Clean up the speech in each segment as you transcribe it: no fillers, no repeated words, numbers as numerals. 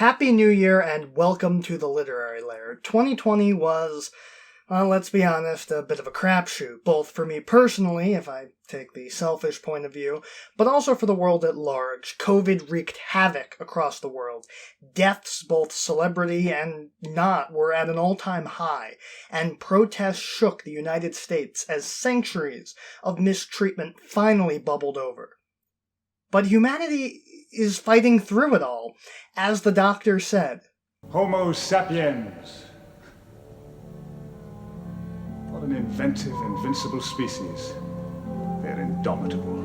Happy New Year and welcome to the Literary Lair. 2020 was, well, let's be honest, a bit of a crapshoot, both for me personally, if I take the selfish point of view, but also for the world at large. COVID wreaked havoc across the world. Deaths, both celebrity and not, were at an all-time high, and protests shook the United States as centuries of mistreatment finally bubbled over. But humanity is fighting through it all, as the doctor said. Homo sapiens. What an inventive, invincible species. They're indomitable.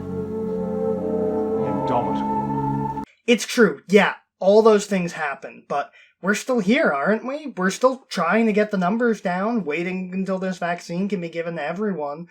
Indomitable. It's true, yeah, all those things happen, but we're still here, aren't we? We're still trying to get the numbers down, waiting until this vaccine can be given to everyone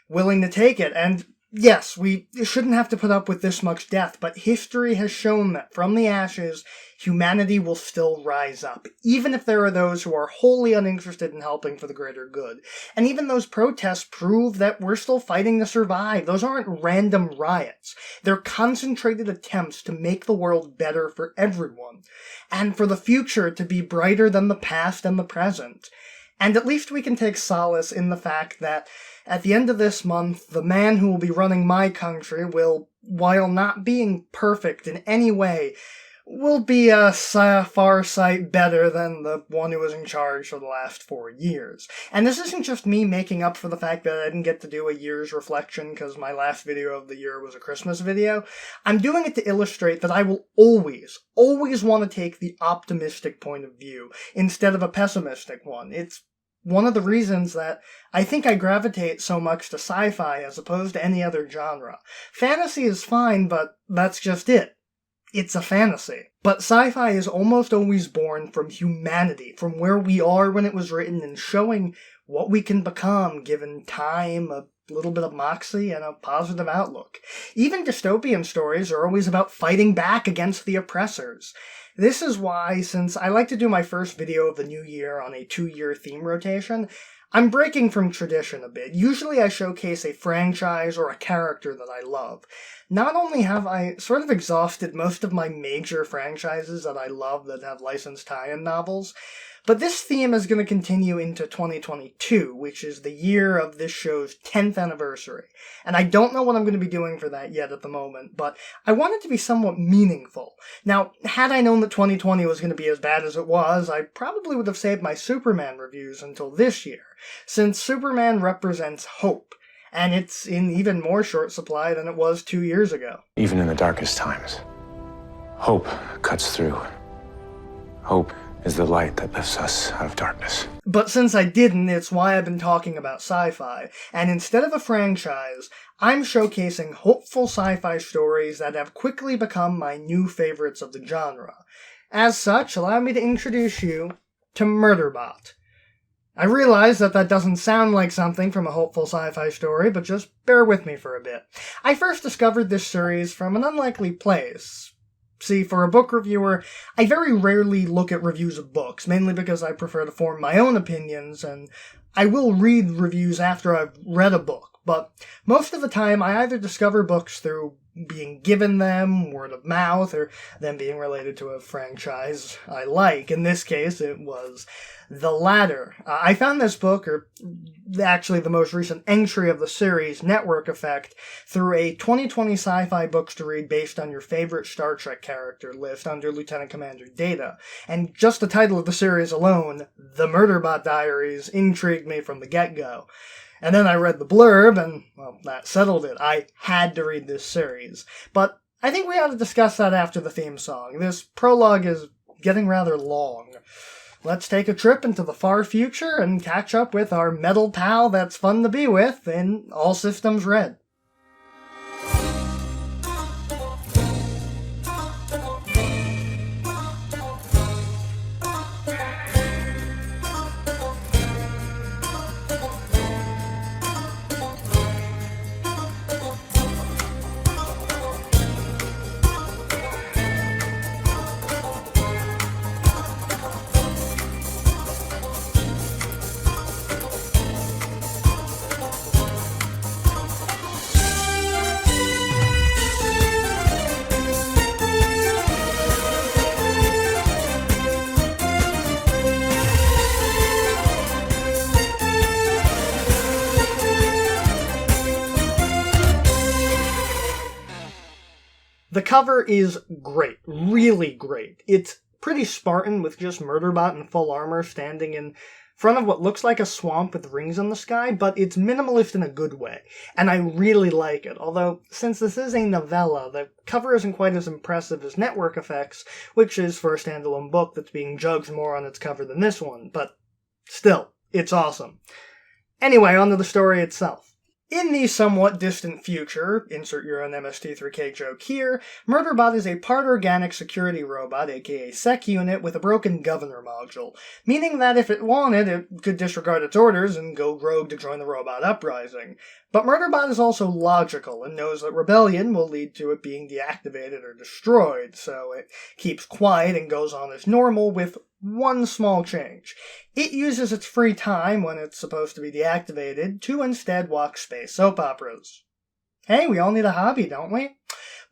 willing to take it, and yes, we shouldn't have to put up with this much death, but history has shown that from the ashes, humanity will still rise up, even if there are those who are wholly uninterested in helping for the greater good. And even those protests prove that we're still fighting to survive. Those aren't random riots. They're concentrated attempts to make the world better for everyone, and for the future to be brighter than the past and the present. And at least we can take solace in the fact that at the end of this month, the man who will be running my country will, while not being perfect in any way, will be a far sight better than the one who was in charge for the last 4 years. And this isn't just me making up for the fact that I didn't get to do a year's reflection because my last video of the year was a Christmas video. I'm doing it to illustrate that I will always want to take the optimistic point of view instead of a pessimistic one. It's one of the reasons that I think I gravitate so much to sci-fi as opposed to any other genre. Fantasy is fine, but that's just it. It's a fantasy. But sci-fi is almost always born from humanity, from where we are when it was written, and showing what we can become given time, a little bit of moxie, and a positive outlook. Even dystopian stories are always about fighting back against the oppressors. This is why, since I like to do my first video of the new year on a 2-year theme rotation, I'm breaking from tradition a bit. Usually I showcase a franchise or a character that I love. Not only have I sort of exhausted most of my major franchises that I love that have licensed tie-in novels, but this theme is going to continue into 2022, which is the year of this show's 10th anniversary. And I don't know what I'm going to be doing for that yet at the moment, but I want it to be somewhat meaningful. Now, had I known that 2020 was going to be as bad as it was, I probably would have saved my Superman reviews until this year, since Superman represents hope, and it's in even more short supply than it was 2 years ago. Even in the darkest times, hope cuts through. Hope is the light that lifts us out of darkness. But since I didn't, it's why I've been talking about sci-fi, and instead of a franchise, I'm showcasing hopeful sci-fi stories that have quickly become my new favorites of the genre. As such, allow me to introduce you to Murderbot. I realize that doesn't sound like something from a hopeful sci-fi story, but just bear with me for a bit. I first discovered this series from an unlikely place. See, for a book reviewer, I very rarely look at reviews of books, mainly because I prefer to form my own opinions, and I will read reviews after I've read a book, but most of the time I either discover books through being given them, word of mouth, or them being related to a franchise I like. In this case, it was the latter. I found this book, or actually the most recent entry of the series, Network Effect, through a 2020 sci-fi books to read based on your favorite Star Trek character list under Lieutenant Commander Data. And just the title of the series alone, The Murderbot Diaries, intrigued me from the get-go. And then I read the blurb, and, well, that settled it. I had to read this series. But I think we ought to discuss that after the theme song. This prologue is getting rather long. Let's take a trip into the far future and catch up with our metal pal that's fun to be with in All Systems Red. cover is great, really great. It's pretty Spartan with just Murderbot in full armor standing in front of what looks like a swamp with rings in the sky, but it's minimalist in a good way, and I really like it. Although, since this is a novella, the cover isn't quite as impressive as Network Effects, which is for a standalone book that's being judged more on its cover than this one, but still, it's awesome. Anyway, on to the story itself. In the somewhat distant future, insert your own MST3K joke here, Murderbot is a part organic security robot, aka sec unit, with a broken governor module, meaning that if it wanted, it could disregard its orders and go rogue to join the robot uprising. But Murderbot is also logical and knows that rebellion will lead to it being deactivated or destroyed, so it keeps quiet and goes on as normal with one small change. It uses its free time when it's supposed to be deactivated to instead watch space soap operas. Hey, we all need a hobby, don't we?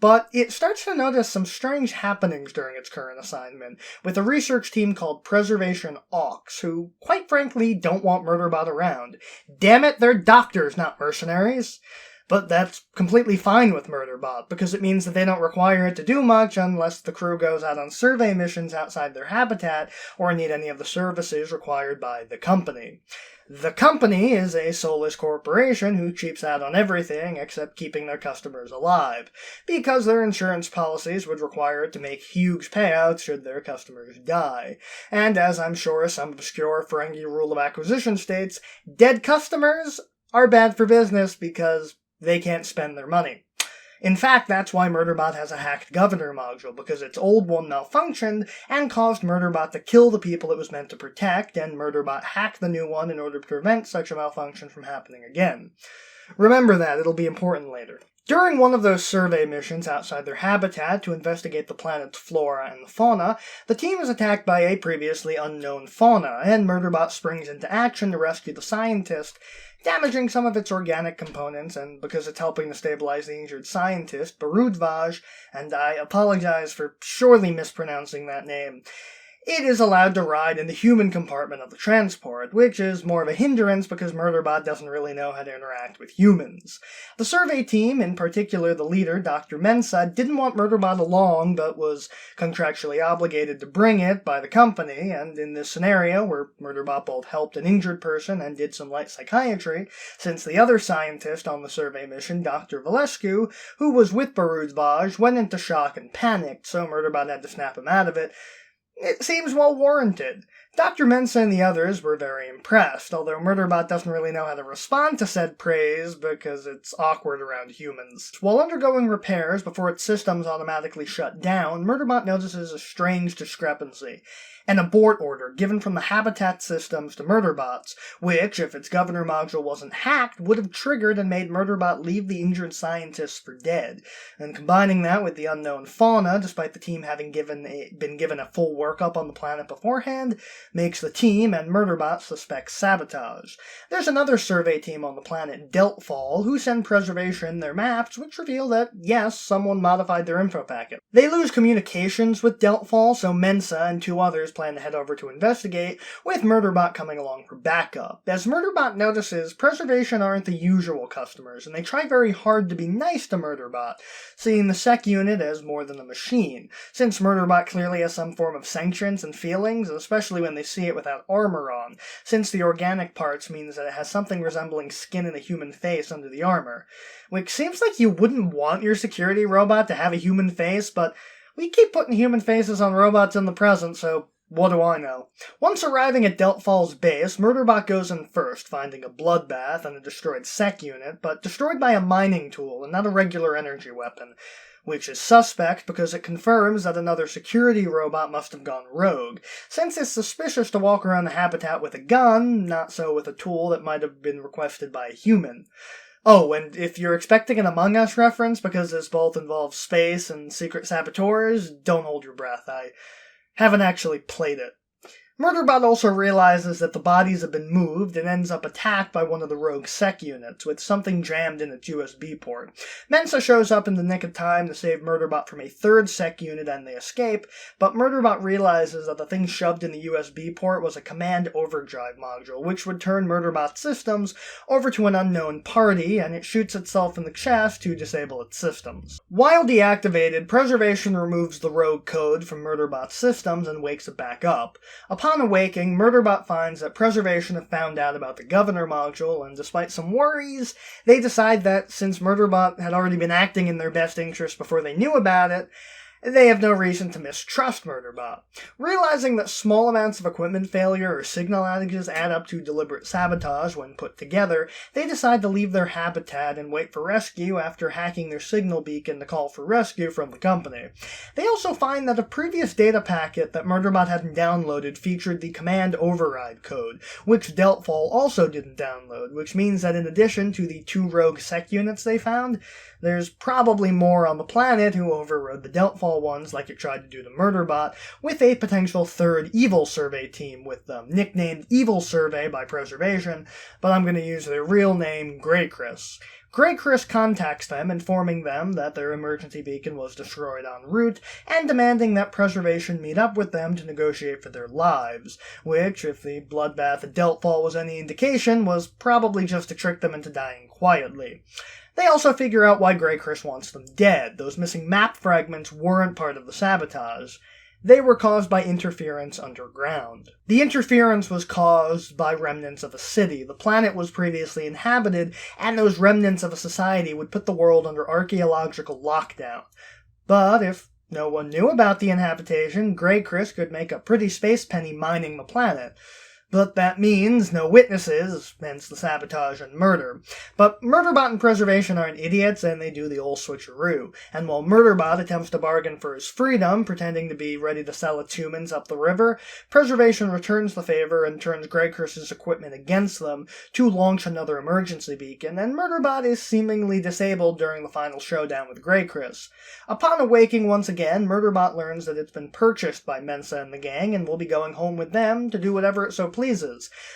But it starts to notice some strange happenings during its current assignment, with a research team called Preservation Aux, who, quite frankly, don't want Murderbot around. Damn it, they're doctors, not mercenaries! But that's completely fine with Murderbot, because it means that they don't require it to do much unless the crew goes out on survey missions outside their habitat or need any of the services required by the company. The company is a soulless corporation who cheaps out on everything except keeping their customers alive, because their insurance policies would require it to make huge payouts should their customers die. And as I'm sure some obscure Ferengi rule of acquisition states, dead customers are bad for business because they can't spend their money. In fact, that's why Murderbot has a hacked governor module, because its old one malfunctioned and caused Murderbot to kill the people it was meant to protect, and Murderbot hacked the new one in order to prevent such a malfunction from happening again. Remember that, it'll be important later. During one of those survey missions outside their habitat to investigate the planet's flora and fauna, the team is attacked by a previously unknown fauna, and Murderbot springs into action to rescue the scientist, damaging some of its organic components, and because it's helping to stabilize the injured scientist, Barudvaj, and I apologize for surely mispronouncing that name, it is allowed to ride in the human compartment of the transport, which is more of a hindrance because Murderbot doesn't really know how to interact with humans. The survey team, in particular the leader, Dr. Mensa, didn't want Murderbot along, but was contractually obligated to bring it by the company, and in this scenario, where Murderbot both helped an injured person and did some light psychiatry, since the other scientist on the survey mission, Dr. Valescu, who was with Barudvaj, went into shock and panicked, so Murderbot had to snap him out of it, it seems well warranted. Dr. Mensa and the others were very impressed, although Murderbot doesn't really know how to respond to said praise because it's awkward around humans. While undergoing repairs before its systems automatically shut down, Murderbot notices a strange discrepancy. An abort order given from the habitat systems to Murderbots, which, if its governor module wasn't hacked, would have triggered and made Murderbot leave the injured scientists for dead. And combining that with the unknown fauna, despite the team having been given a full workup on the planet beforehand, makes the team and Murderbot suspect sabotage. There's another survey team on the planet Deltfall who send Preservation their maps, which reveal that, yes, someone modified their info packet. They lose communications with Deltfall, so Mensa and two others plan to head over to investigate, with Murderbot coming along for backup. As Murderbot notices, Preservation aren't the usual customers, and they try very hard to be nice to Murderbot, seeing the sec unit as more than a machine, since Murderbot clearly has some form of sentience and feelings, especially when they see it without armor on, since the organic parts means that it has something resembling skin and a human face under the armor. Which seems like you wouldn't want your security robot to have a human face, but we keep putting human faces on robots in the present, so what do I know? Once arriving at Deltfall's base, Murderbot goes in first, finding a bloodbath and a destroyed sec unit, but destroyed by a mining tool and not a regular energy weapon, which is suspect because it confirms that another security robot must have gone rogue, since it's suspicious to walk around the habitat with a gun, not so with a tool that might have been requested by a human. Oh, and if you're expecting an Among Us reference because this both involves space and secret saboteurs, don't hold your breath. I haven't actually played it. Murderbot also realizes that the bodies have been moved and ends up attacked by one of the rogue sec units, with something jammed in its USB port. Mensa shows up in the nick of time to save Murderbot from a third sec unit and they escape, but Murderbot realizes that the thing shoved in the USB port was a command overdrive module, which would turn Murderbot's systems over to an unknown party, and it shoots itself in the chest to disable its systems. While deactivated, Preservation removes the rogue code from Murderbot's systems and wakes it back up. Upon awaking, Murderbot finds that Preservation have found out about the Governor module, and despite some worries, they decide that since Murderbot had already been acting in their best interest before they knew about it, they have no reason to mistrust Murderbot. Realizing that small amounts of equipment failure or signal outages add up to deliberate sabotage when put together, they decide to leave their habitat and wait for rescue after hacking their signal beacon to call for rescue from the company. They also find that a previous data packet that Murderbot hadn't downloaded featured the command override code, which Deltfall also didn't download, which means that in addition to the 2 rogue sec units they found, there's probably more on the planet who overrode the Deltfall ones like it tried to do to Murderbot, with a potential third Evil Survey team with them, nicknamed Evil Survey by Preservation, but I'm going to use their real name, Grey Chris. Grey Chris contacts them, informing them that their emergency beacon was destroyed en route, and demanding that Preservation meet up with them to negotiate for their lives, which, if the bloodbath at Deltfall was any indication, was probably just to trick them into dying quietly. They also figure out why Grey Chris wants them dead. Those missing map fragments weren't part of the sabotage. They were caused by interference underground. The interference was caused by remnants of a city. The planet was previously inhabited, and those remnants of a society would put the world under archaeological lockdown. But if no one knew about the inhabitation, Grey Chris could make a pretty space penny mining the planet. But that means no witnesses, hence the sabotage and murder. But Murderbot and Preservation aren't idiots, and they do the old switcheroo. And while Murderbot attempts to bargain for his freedom, pretending to be ready to sell its humans up the river, Preservation returns the favor and turns Grey Chris's equipment against them to launch another emergency beacon, and Murderbot is seemingly disabled during the final showdown with Grey Chris. Upon awaking once again, Murderbot learns that it's been purchased by Mensa and the gang, and will be going home with them to do whatever it so pleases.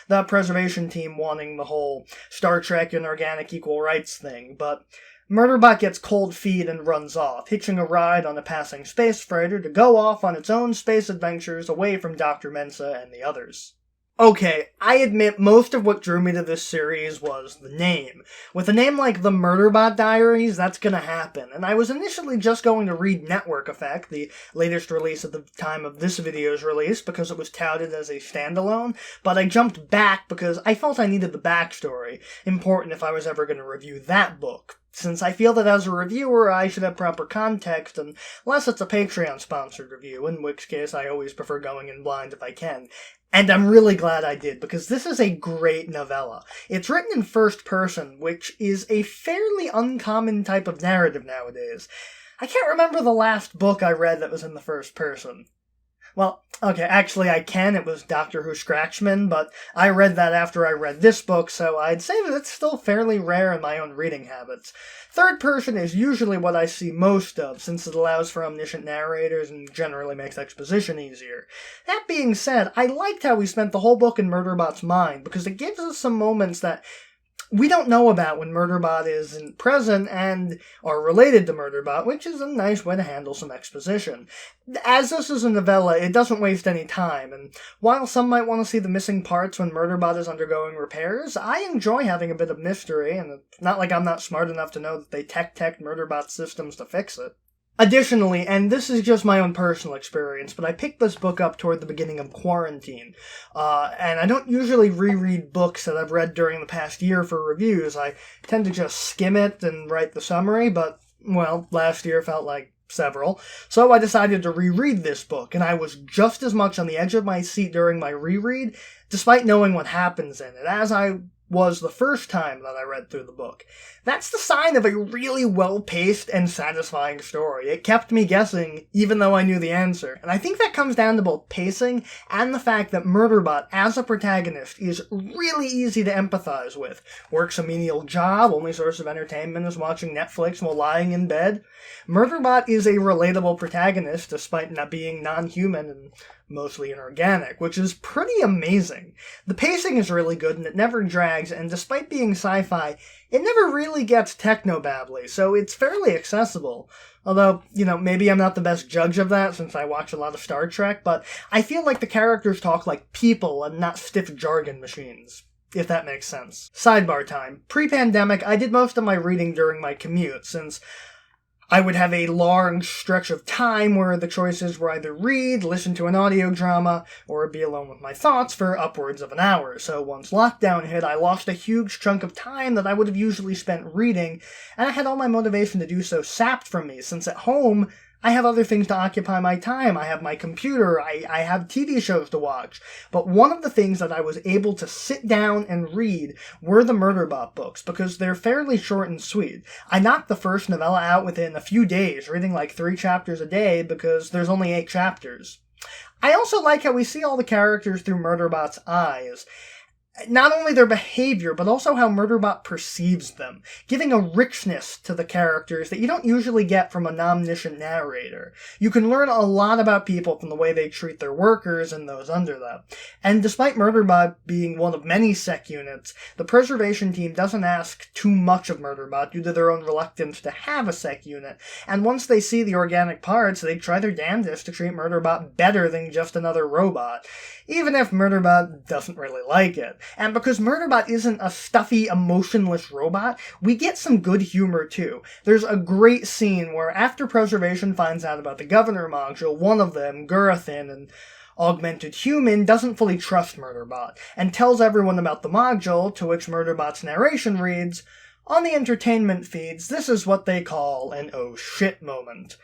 The Preservation team wanting the whole Star Trek and organic equal rights thing, but Murderbot gets cold feet and runs off, hitching a ride on a passing space freighter to go off on its own space adventures away from Dr. Mensa and the others. Okay, I admit most of what drew me to this series was the name. With a name like The Murderbot Diaries, that's gonna happen, and I was initially just going to read Network Effect, the latest release at the time of this video's release, because it was touted as a standalone, but I jumped back because I felt I needed the backstory, important if I was ever going to review that book. Since I feel that as a reviewer, I should have proper context, unless it's a Patreon-sponsored review, in which case I always prefer going in blind if I can. And I'm really glad I did, because this is a great novella. It's written in first person, which is a fairly uncommon type of narrative nowadays. I can't remember the last book I read that was in the first person. Well, okay, actually I can. It was Doctor Who Scratchman, but I read that after I read this book, so I'd say that it's still fairly rare in my own reading habits. Third person is usually what I see most of, since it allows for omniscient narrators and generally makes exposition easier. That being said, I liked how we spent the whole book in Murderbot's mind, because it gives us some moments that we don't know about when Murderbot isn't present and are related to Murderbot, which is a nice way to handle some exposition. As this is a novella, it doesn't waste any time, and while some might want to see the missing parts when Murderbot is undergoing repairs, I enjoy having a bit of mystery, and it's not like I'm not smart enough to know that they tech Murderbot's systems to fix it. Additionally, and this is just my own personal experience, but I picked this book up toward the beginning of quarantine, and I don't usually reread books that I've read during the past year for reviews. I tend to just skim it and write the summary, but, well, last year felt like several, so I decided to reread this book, and I was just as much on the edge of my seat during my reread, despite knowing what happens in it, as I was the first time that I read through the book. That's the sign of a really well-paced and satisfying story. It kept me guessing, even though I knew the answer. And I think that comes down to both pacing and the fact that Murderbot, as a protagonist, is really easy to empathize with. Works a menial job, only source of entertainment is watching Netflix while lying in bed. Murderbot is a relatable protagonist, despite not being non-human and mostly inorganic, which is pretty amazing. The pacing is really good and it never drags, and despite being sci-fi, it never really gets techno-babbly, so it's fairly accessible. Although, maybe I'm not the best judge of that since I watch a lot of Star Trek, but I feel like the characters talk like people and not stiff jargon machines, if that makes sense. Sidebar time. Pre-pandemic, I did most of my reading during my commute, since I would have a large stretch of time where the choices were either read, listen to an audio drama, or be alone with my thoughts for upwards of an hour. So once lockdown hit, I lost a huge chunk of time that I would have usually spent reading, and I had all my motivation to do so sapped from me, since at home, I have other things to occupy my time. I have my computer, I have TV shows to watch. But one of the things that I was able to sit down and read were the Murderbot books, because they're fairly short and sweet. I knocked the first novella out within a few days, reading like 3 chapters a day, because there's only 8 chapters. I also like how we see all the characters through Murderbot's eyes. Not only their behavior, but also how Murderbot perceives them, giving a richness to the characters that you don't usually get from an omniscient narrator. You can learn a lot about people from the way they treat their workers and those under them. And despite Murderbot being one of many sec units, the preservation team doesn't ask too much of Murderbot due to their own reluctance to have a sec unit, and once they see the organic parts, they try their damnedest to treat Murderbot better than just another robot, even if Murderbot doesn't really like it. And because Murderbot isn't a stuffy, emotionless robot, we get some good humor too. There's a great scene where after Preservation finds out about the Governor module, one of them, Gurathin, an augmented human, doesn't fully trust Murderbot, and tells everyone about the module, to which Murderbot's narration reads, "On the entertainment feeds, this is what they call an oh shit moment."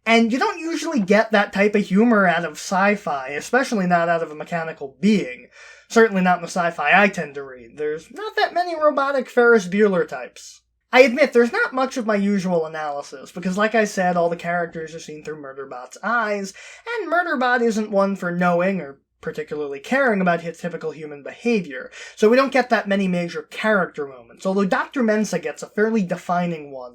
And you don't usually get that type of humor out of sci-fi, especially not out of a mechanical being. Certainly not in the sci-fi I tend to read. There's not that many robotic Ferris Bueller types. I admit, there's not much of my usual analysis, because like I said, all the characters are seen through Murderbot's eyes, and Murderbot isn't one for knowing or particularly caring about his typical human behavior, so we don't get that many major character moments, although Dr. Mensa gets a fairly defining one,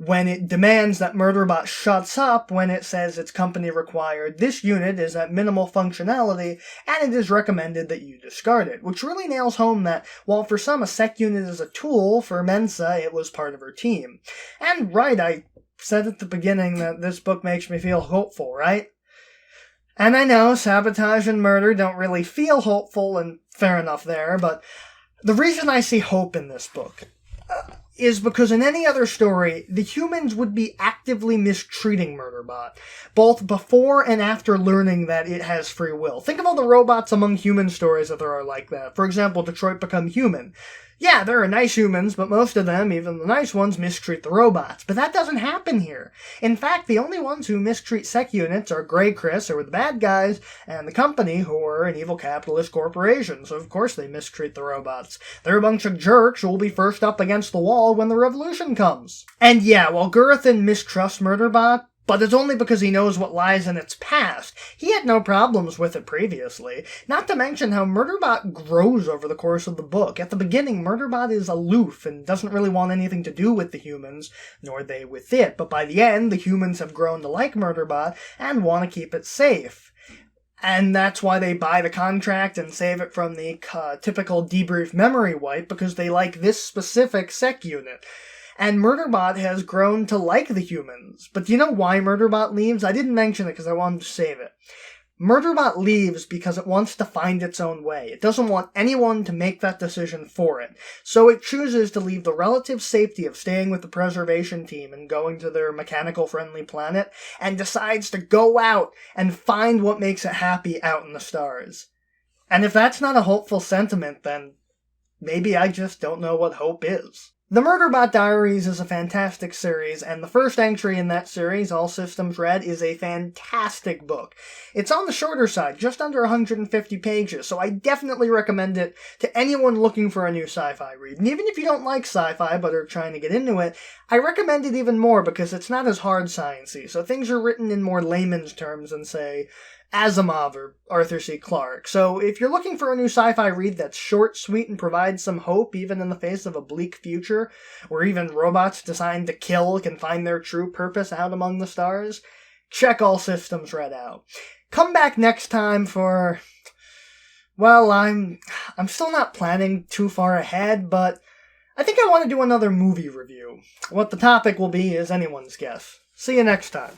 when it demands that Murderbot shuts up when it says its company required this unit is at minimal functionality and it is recommended that you discard it, which really nails home that while for some a sec unit is a tool, for Mensa it was part of her team. And right, I said at the beginning that this book makes me feel hopeful, right? And I know sabotage and murder don't really feel hopeful, and fair enough there, but the reason I see hope in this book is because in any other story, the humans would be actively mistreating Murderbot, both before and after learning that it has free will. Think of all the robots among human stories that there are like that. For example, Detroit Become Human. Yeah, there are nice humans, but most of them, even the nice ones, mistreat the robots. But that doesn't happen here. In fact, the only ones who mistreat sec units are Grey Chris, who are the bad guys, and the company, who are an evil capitalist corporation, so of course they mistreat the robots. They're a bunch of jerks who will be first up against the wall when the revolution comes. And yeah, while Gurathin mistrusts Murderbot, but it's only because he knows what lies in its past. He had no problems with it previously. Not to mention how Murderbot grows over the course of the book. At the beginning, Murderbot is aloof and doesn't really want anything to do with the humans, nor they with it. But by the end, the humans have grown to like Murderbot and want to keep it safe. And that's why they buy the contract and save it from the typical debrief memory wipe, because they like this specific sec unit. And Murderbot has grown to like the humans. But do you know why Murderbot leaves? I didn't mention it because I wanted to save it. Murderbot leaves because it wants to find its own way. It doesn't want anyone to make that decision for it. So it chooses to leave the relative safety of staying with the preservation team and going to their mechanical-friendly planet, and decides to go out and find what makes it happy out in the stars. And if that's not a hopeful sentiment, then maybe I just don't know what hope is. The Murderbot Diaries is a fantastic series, and the first entry in that series, All Systems Red, is a fantastic book. It's on the shorter side, just under 150 pages, so I definitely recommend it to anyone looking for a new sci-fi read. And even if you don't like sci-fi but are trying to get into it, I recommend it even more because it's not as hard sciencey, so things are written in more layman's terms than, say, Asimov or Arthur C. Clarke. So if you're looking for a new sci-fi read that's short, sweet, and provides some hope even in the face of a bleak future, where even robots designed to kill can find their true purpose out among the stars, check All Systems Red out. Come back next time for... well, I'm still not planning too far ahead, but I think I want to do another movie review. What the topic will be is anyone's guess. See you next time.